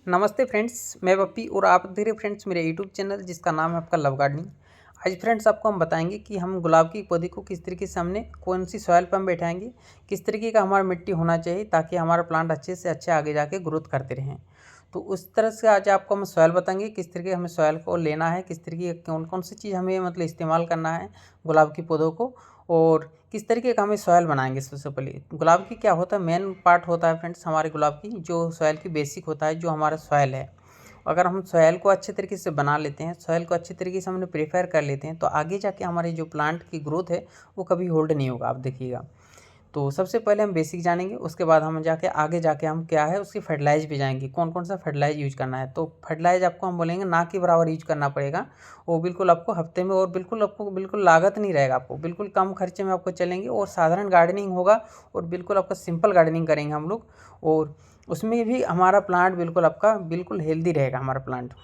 नमस्ते फ्रेंड्स, मैं पप्पी और आप देख रहे फ्रेंड्स मेरे यूट्यूब चैनल जिसका नाम है आपका लव गार्डनिंग। आज फ्रेंड्स आपको हम बताएंगे कि हम गुलाब के पौधे को किस तरीके से हमने कौन सी सॉइल पर हम बैठाएंगे, किस तरीके का हमारा मिट्टी होना चाहिए ताकि हमारा प्लांट अच्छे से अच्छे आगे जाके ग्रोथ करते रहें। तो उस तरह से आज आपको हम सॉइल बताएंगे किस तरीके हमें सॉइल को लेना है, किस तरीके कौन कौन सी चीज़ हमें मतलब इस्तेमाल करना है गुलाब के पौधों को, और किस तरीके का हमें सॉइल बनाएंगे। सबसे पहले गुलाब की क्या होता है, मेन पार्ट होता है फ्रेंड्स हमारे गुलाब की जो सॉइल की बेसिक होता है, जो हमारा सॉइल है। अगर हम सॉइल को अच्छे तरीके से बना लेते हैं, सॉइल को अच्छे तरीके से हमने प्रिपेयर कर लेते हैं, तो आगे जाके हमारे जो प्लांट की ग्रोथ है वो कभी होल्ड नहीं होगा। आप देखिएगा, तो सबसे पहले हम बेसिक जानेंगे, उसके बाद हम जाके आगे जाके हम क्या है उसकी फर्टिलाइज भी जाएंगे, कौन कौन सा फर्टिलाइज यूज करना है। तो फर्टिलाइज आपको हम बोलेंगे ना के बराबर यूज करना पड़ेगा, वो बिल्कुल आपको हफ्ते में, और बिल्कुल आपको बिल्कुल लागत नहीं रहेगा, आपको बिल्कुल कम खर्चे में आपको चलेंगे और साधारण गार्डनिंग होगा और बिल्कुल आपका सिंपल गार्डनिंग करेंगे हम लोग, और उसमें भी हमारा प्लांट बिल्कुल आपका बिल्कुल हेल्दी रहेगा हमारा प्लांट।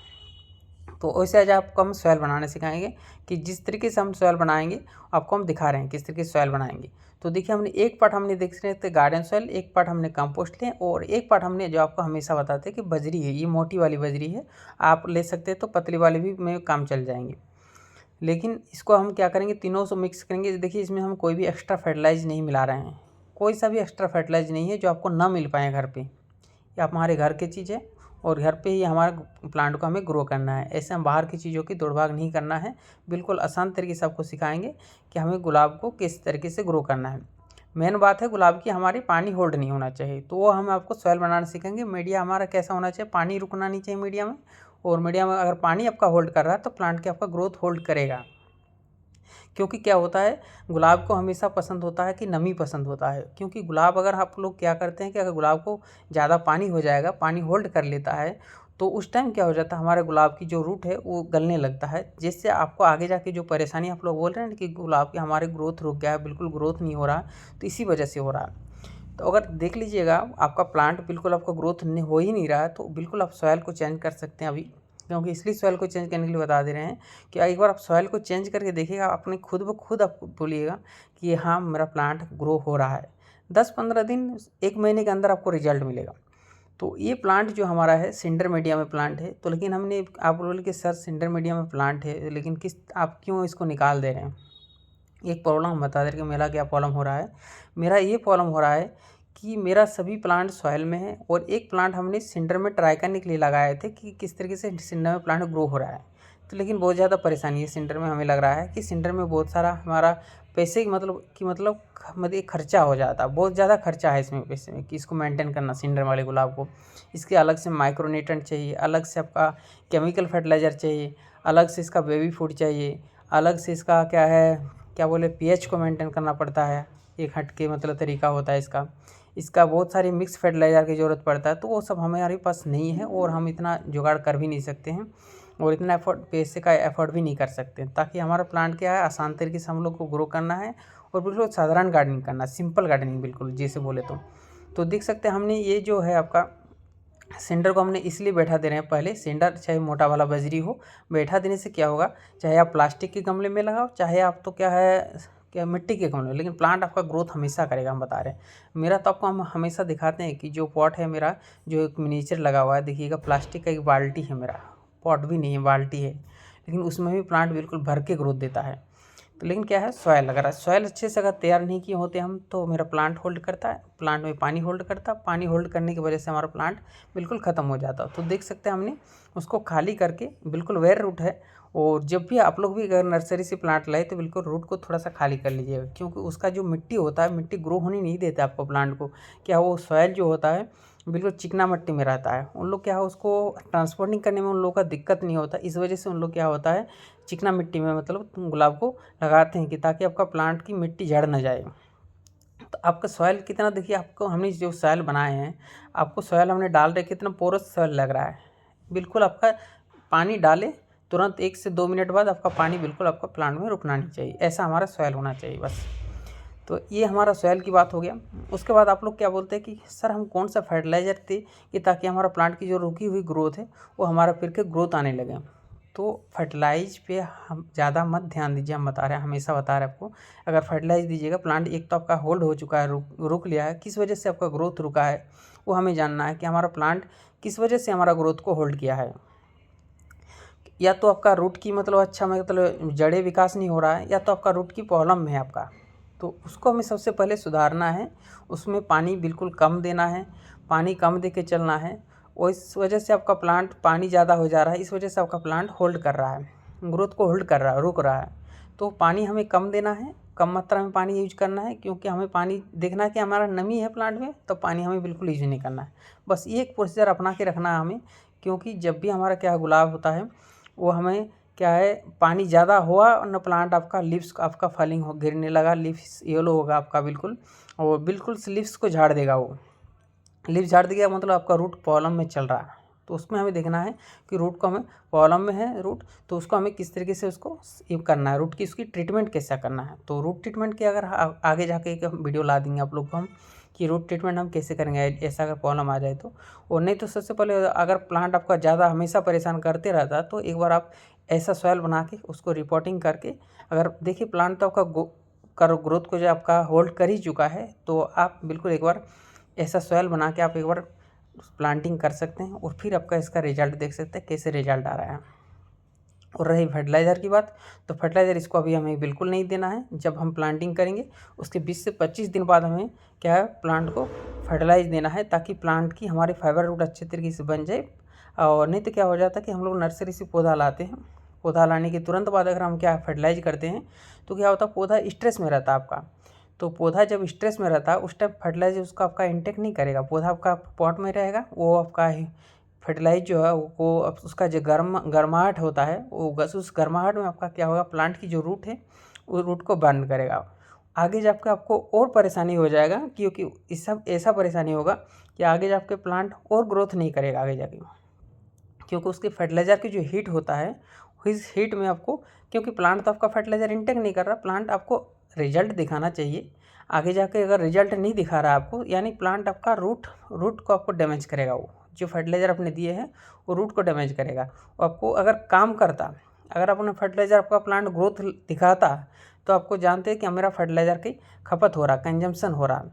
तो वैसे आज आपको हम सॉइल बनाने सिखाएंगे कि जिस तरीके से हम सॉइल बनाएंगे आपको हम दिखा रहे हैं किस तरीके से सॉइल बनाएंगे। तो देखिए, हमने एक पार्ट हमने देख रहे थे गार्डन सॉइल, एक पार्ट हमने कंपोस्ट लें, और एक पार्ट हमने जो आपको हमेशा बताते हैं कि बजरी है, ये मोटी वाली बजरी है, आप ले सकते हैं, तो पतली वाली भी में काम चल जाएंगे। लेकिन इसको हम क्या करेंगे, तीनों से मिक्स करेंगे। देखिए, इसमें हम कोई भी एक्स्ट्रा फर्टिलाइज नहीं मिला रहे हैं, कोई सा भी एक्स्ट्रा फर्टिलाइज नहीं है जो आपको ना मिल पाए घर पे। ये आप हमारे घर की चीज़ है और घर पे ही हमारे प्लांट को हमें ग्रो करना है। ऐसे हम बाहर की चीज़ों की दौड़भाग नहीं करना है, बिल्कुल आसान तरीके से आपको सिखाएंगे कि हमें गुलाब को किस तरीके से ग्रो करना है। मेन बात है गुलाब की, हमारी पानी होल्ड नहीं होना चाहिए, तो वो हम आपको सॉइल बनाना सीखेंगे। मीडिया हमारा कैसा होना चाहिए, पानी रुकना नहीं चाहिए मीडिया में, और मीडिया में अगर पानी आपका होल्ड कर रहा है तो प्लांट के आपका ग्रोथ होल्ड करेगा। क्योंकि क्या होता है, गुलाब को हमेशा पसंद होता है कि नमी पसंद होता है, क्योंकि गुलाब अगर आप लोग क्या करते हैं कि अगर गुलाब को ज़्यादा पानी हो जाएगा, पानी होल्ड कर लेता है, तो उस टाइम क्या हो जाता है, हमारे गुलाब की जो रूट है वो गलने लगता है, जिससे आपको आगे जाके जो परेशानी आप लोग बोल रहे हैं कि गुलाब के हमारे ग्रोथ रुक गया है, बिल्कुल ग्रोथ नहीं हो रहा, तो इसी वजह से हो रहा है। तो अगर देख लीजिएगा आपका प्लांट बिल्कुल आपका ग्रोथ हो ही नहीं रहा है, तो बिल्कुल आप सॉइल को चेंज कर सकते हैं अभी, क्योंकि इसलिए सॉइल को चेंज करने के लिए बता दे रहे हैं कि एक बार आप सॉइल को चेंज करके देखिएगा, अपने खुद ब खुद आप बोलिएगा कि हाँ मेरा प्लांट ग्रो हो रहा है। 10-15 दिन, 1 महीने के अंदर आपको रिजल्ट मिलेगा। तो ये प्लांट जो हमारा है सिंडर मीडिया में प्लांट है, तो लेकिन हमने आप बोले कि सर सिंडर मीडिया में प्लांट है, लेकिन किस आप क्यों इसको निकाल दे रहे हैं। एक प्रॉब्लम हम बता दे रहे कि मेरा क्या प्रॉब्लम हो रहा है। मेरा ये प्रॉब्लम हो रहा है कि मेरा सभी प्लांट सॉइल में है, और एक प्लांट हमने सिंडर में ट्राई करने के लिए लगाए थे कि किस तरीके से सिंडर में प्लांट ग्रो हो रहा है। तो लेकिन बहुत ज़्यादा परेशानी है सिंडर में, हमें लग रहा है कि सिंडर में बहुत सारा हमारा पैसे मतलब खर्चा हो जाता है, बहुत ज़्यादा खर्चा है इसमें पैसे में, कि इसको मेंटेन करना सिंडर वाले गुलाब को। इसके अलग से माइक्रोन्यूट्रेंट चाहिए, अलग से आपका केमिकल फर्टिलाइज़र चाहिए, अलग से इसका बेबी फूड चाहिए, अलग से इसका क्या है, क्या बोले, पीएच को मेंटेन करना पड़ता है, एक हट के मतलब तरीका होता है इसका। इसका बहुत सारी मिक्स फर्टिलाइज़र की ज़रूरत पड़ता है, तो वो सब हमारे पास नहीं है, और हम इतना जुगाड़ कर भी नहीं सकते हैं, और इतना एफर्ट, पैसे का एफर्ट भी नहीं कर सकते, ताकि हमारा प्लांट क्या है आसान तरीके से हम लोग को ग्रो करना है, और बिल्कुल साधारण गार्डनिंग करना है, सिंपल गार्डनिंग बिल्कुल जैसे बोले तो देख सकते हैं हमने ये जो है आपका सेंडर को हमने इसलिए बैठा दे रहे हैं। पहले सेंडर चाहे मोटा वाला बजरी हो, बैठा देने से क्या होगा, चाहे आप प्लास्टिक के गमले में लगाओ, चाहे आप तो क्या है क्या मिट्टी के गमले में, लेकिन प्लांट आपका ग्रोथ हमेशा करेगा, हम बता रहे हैं। मेरा तो आपको हम हमेशा दिखाते हैं कि जो पॉट है मेरा, जो एक मिनीचर लगा हुआ है, देखिएगा प्लास्टिक का एक बाल्टी है मेरा, पॉट भी नहीं है बाल्टी है, लेकिन उसमें भी प्लांट बिल्कुल भर के ग्रोथ देता है। तो लेकिन क्या है, सॉयल लग रहा है, सॉयल अच्छे से अगर तैयार नहीं किए होते हम, तो मेरा प्लांट होल्ड करता है, प्लांट में पानी होल्ड करता है, पानी होल्ड करने की वजह से हमारा प्लांट बिल्कुल ख़त्म हो जाता। तो देख सकते हैं हमने उसको खाली करके, बिल्कुल वेयर रूट है, और जब भी आप लोग भी अगर नर्सरी से प्लांट लाए तो बिल्कुल रूट को थोड़ा सा खाली कर लीजिएगा, क्योंकि उसका जो मिट्टी होता है, मिट्टी ग्रो होने नहीं देता आपको प्लांट को। क्या वो सॉयल जो होता है बिल्कुल चिकना मिट्टी में रहता है, उन लोग क्या है उसको ट्रांसपोर्टिंग करने में उन लोगों का दिक्कत नहीं होता, इस वजह से उन लोग क्या होता है चिकना मिट्टी में मतलब गुलाब को लगाते हैं, कि ताकि आपका प्लांट की मिट्टी झड़ ना जाए। तो आपका सॉयल कितना, देखिए आपको हमने जो सॉयल बनाए हैं, आपको सॉयल हमने डाल रहे कितना पोरस सॉयल लग रहा है, बिल्कुल आपका पानी डाले तुरंत 1 से 2 मिनट बाद आपका पानी बिल्कुल आपका प्लांट में रुकना नहीं चाहिए, ऐसा हमारा सॉयल होना चाहिए बस। तो ये हमारा सॉयल की बात हो गया। उसके बाद आप लोग क्या बोलते हैं कि सर हम कौन सा फर्टिलाइज़र थे कि ताकि हमारा प्लांट की जो रुकी हुई ग्रोथ है वो हमारा फिर के ग्रोथ आने लगे। तो फर्टिलाइज पे हम ज़्यादा मत ध्यान दीजिए, हम बता रहे हैं, हमेशा बता रहे हैं आपको। अगर फर्टिलाइज दीजिएगा, प्लांट एक तो आपका होल्ड हो चुका है, रुक लिया है, किस वजह से आपका ग्रोथ रुका है वो हमें जानना है, कि हमारा प्लांट किस वजह से हमारा ग्रोथ को होल्ड किया है। या तो आपका रूट की मतलब अच्छा मतलब जड़ें विकास नहीं हो रहा है, या तो आपका रूट की प्रॉब्लम है आपका, तो उसको हमें सबसे पहले सुधारना है। उसमें पानी बिल्कुल कम देना है, पानी कम दे के चलना है। और इस वजह से आपका प्लांट पानी ज़्यादा हो जा रहा है, इस वजह से आपका प्लांट होल्ड कर रहा है, ग्रोथ को होल्ड कर रहा है, रुक रहा है। तो पानी हमें कम देना है, कम मात्रा में पानी यूज करना है, क्योंकि हमें पानी देखना है कि हमारा नमी है प्लांट में, तो पानी हमें बिल्कुल यूज नहीं करना है। बस ये एक प्रोसीजर अपना के रखना है हमें, क्योंकि जब भी हमारा क्या गुलाब होता है वो हमें क्या है, पानी ज़्यादा हुआ न प्लांट आपका लीव्स आपका फलिंग हो गिरने लगा, लीव्स येलो होगा आपका बिल्कुल, और बिल्कुल लीव्स को झाड़ देगा। वो लीव्स झाड़ देगा मतलब आपका रूट प्रॉब्लम में चल रहा है। तो उसमें हमें देखना है कि रूट को हमें प्रॉब्लम में है रूट, तो उसको हमें किस तरीके से उसको ये करना है, रूट की उसकी ट्रीटमेंट कैसा करना है। तो रूट ट्रीटमेंट की अगर आगे जाके एक वीडियो ला देंगे आप लोग को हम, कि रूट ट्रीटमेंट हम कैसे करेंगे ऐसा अगर प्रॉब्लम आ जाए तो। और नहीं तो सबसे पहले अगर प्लांट आपका ज़्यादा हमेशा परेशान करते रहता है तो एक बार आप ऐसा सॉइल बना के उसको रिपोर्टिंग करके, अगर देखिए प्लांट तो आपका ग्रोथ को जो आपका होल्ड कर ही चुका है, तो आप बिल्कुल एक बार ऐसा सॉइल बना के आप एक बार प्लांटिंग कर सकते हैं, और फिर आपका इसका रिजल्ट देख सकते हैं कैसे रिजल्ट आ रहा है। और रही फर्टिलाइज़र की बात, तो फर्टिलाइज़र इसको अभी हमें बिल्कुल नहीं देना है। जब हम प्लांटिंग करेंगे उसके 20 से 25 दिन बाद हमें क्या है, प्लांट को फर्टिलाइज देना है, ताकि प्लांट की हमारे फाइबर रूट अच्छे तरीके से बन जाए। और नहीं तो क्या हो जाता है कि हम लोग नर्सरी से पौधा लाते हैं, पौधा लाने के तुरंत बाद अगर हम क्या फर्टिलाइज करते हैं तो क्या होता है, पौधा स्ट्रेस में रहता है आपका। तो पौधा जब स्ट्रेस में रहता है उस टाइम फर्टिलाइजर उसका आपका इंटेक नहीं करेगा, पौधा आपका पॉट में रहेगा, वो आपका फर्टिलाइज जो है वो उसका जो गर्माहट होता है वो उस गर्माहट में आपका क्या होगा, प्लांट की जो रूट है वो रूट को बंद करेगा। आगे जाके आपको और परेशानी हो जाएगा, क्योंकि इस सब ऐसा परेशानी होगा कि आगे जाके प्लांट और ग्रोथ नहीं करेगा आगे जाके, क्योंकि उसके फर्टिलाइज़र की जो हीट होता है इस हीट में आपको, क्योंकि प्लांट तो आपका फर्टिलाइज़र इंटेक नहीं कर रहा, प्लांट आपको रिजल्ट दिखाना चाहिए। आगे जाके अगर रिजल्ट नहीं दिखा रहा आपको, यानी प्लांट आपका रूट को आपको डैमेज करेगा। वो जो फर्टिलाइज़र आपने दिए हैं वो रूट को डैमेज करेगा। वो आपको अगर काम करता, अगर आपने फर्टिलाइज़र आपका प्लांट ग्रोथ दिखाता, तो आपको जानते हैं कि मेरा फर्टिलाइज़र की खपत हो रहा, कंजम्पशन हो रहा।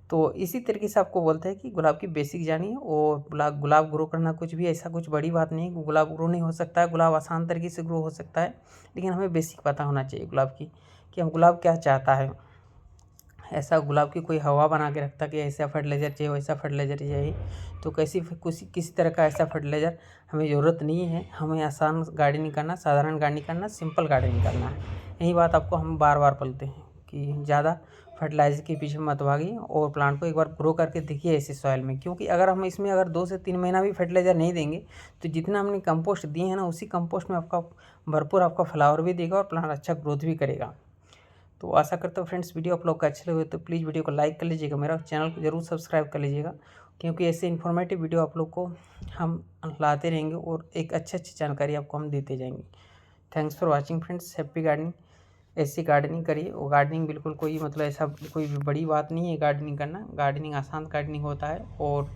तो इसी तरीके से आपको बोलते हैं कि गुलाब की बेसिक जानिए। और गुलाब ग्रो करना कुछ भी ऐसा कुछ बड़ी बात नहीं है, गुलाब ग्रो नहीं हो सकता है, गुलाब आसान तरीके से ग्रो हो सकता है, लेकिन हमें बेसिक पता होना चाहिए गुलाब की, कि हम गुलाब क्या चाहता है। ऐसा गुलाब की कोई हवा बना के रखता कि ऐसा फर्टिलाइज़र चाहिए वैसा फर्टिलाइज़र चाहिए, तो किसी तरह का ऐसा फर्टिलाइज़र हमें ज़रूरत नहीं है। हमें आसान गार्डनिंग करना, साधारण गार्डनिंग करना, सिंपल गार्डनिंग करना है। यही बात आपको हम बार बार बोलते हैं कि ज़्यादा फर्टिलाइज़र के पीछे मत भागिए, और प्लांट को एक बार ग्रो करके देखिए ऐसे सॉइल में। क्योंकि अगर हम इसमें अगर 2 से 3 महीना भी फर्टिलाइज़र नहीं देंगे, तो जितना हमने कंपोस्ट दिए हैं ना, उसी कंपोस्ट में आपका भरपूर आपका फ्लावर भी देगा और प्लांट अच्छा ग्रोथ भी करेगा। तो आशा करता हूँ फ्रेंड्स वीडियो आप लोग का अच्छे लगे तो प्लीज़ वीडियो को लाइक कर लीजिएगा, मेरा चैनल को जरूर सब्सक्राइब कर लीजिएगा, क्योंकि ऐसे इन्फॉर्मेटिव वीडियो आप लोग को हम लाते रहेंगे और एक अच्छी जानकारी आपको हम देते जाएंगे। Thanks for watching friends, happy gardening. ऐसी गार्डनिंग करिए, और गार्डनिंग बिल्कुल कोई मतलब ऐसा कोई भी बड़ी बात नहीं है गार्डनिंग करना, गार्डनिंग आसान गार्डनिंग होता है। और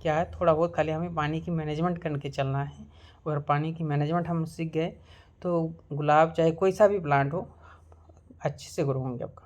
क्या है, थोड़ा बहुत खाली हमें पानी की मैनेजमेंट करके चलना है, और पानी की मैनेजमेंट हम सीख गए तो गुलाब चाहे कोई सा भी प्लांट हो अच्छे से ग्रो होंगे आपका।